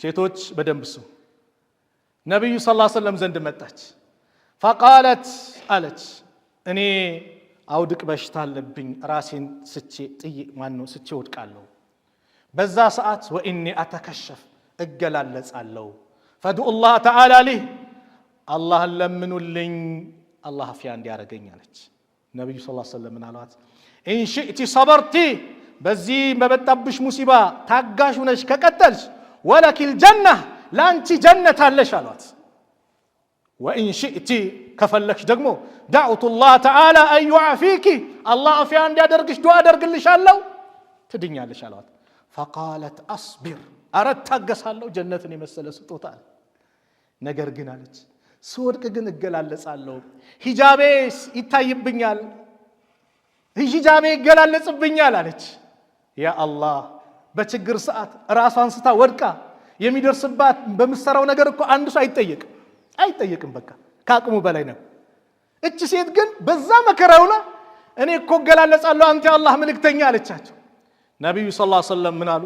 ሴቶች በደንብ ስሙ። ነብዩ ሰለላሁ ዐለይሂ ወሰለም ዘንድ መጣች። فقالت አለች እኔ አውድቅ በሽታ አለብኝ ራሴን ስቼ ወድቃለሁ። በዛ ሰዓት ወኢኒ አተከሸፍ እገላለጻለሁ። ፈድኡ الله تعالى لي አላህን ለምኑልኝ አላህ አፍያ እንዲያረገኝ አለች። ነብዩ ሰለላሁ ዐለይሂ ወሰለም አሏት ኢን ሽእቲ ሰበርቲ በዚህ በመጣብሽ ሙሲባ ታጋሽ ሆነሽ ከቀጠልሽ ወለኪል ጀነ ላንቺ ጀነት አለሽ አሏት። ወኢን ሽእቲ ከፈለክሽ ደግሞ دعوت الله تعالى أن يعافيك الله አፍያ እንዲያደርግሽ ዱዓ አደርግልሻለሁ ትድኛለሽ አሏት። فقالت أصبر አረታገሳለሁ ጀነትን የመሰለ ስጦታ ነገር ግን አለች ስወድቅ ግን እገላለጻለሁ ሂጃቤስ ይታይብኛል ሂጃቤ ይገላለጽብኛል አለች። ያ አላህ በችግር ሰዓት ራሷን ስታ ወድቃ የሚደርስባት በመሰራው ነገር እኮ አንድ ሰው አይጠየቅም በቃ ከአቅሙ በላይ ነው። እቺ ሴት ግን በዛ መከራውና እኔ እኮ እገላለጻለሁ አንተ የአላህ መልእክተኛ አለቻቸው። ነብዩ ሰለላሁ ዐለይሂ ወሰለም ምን አሉ?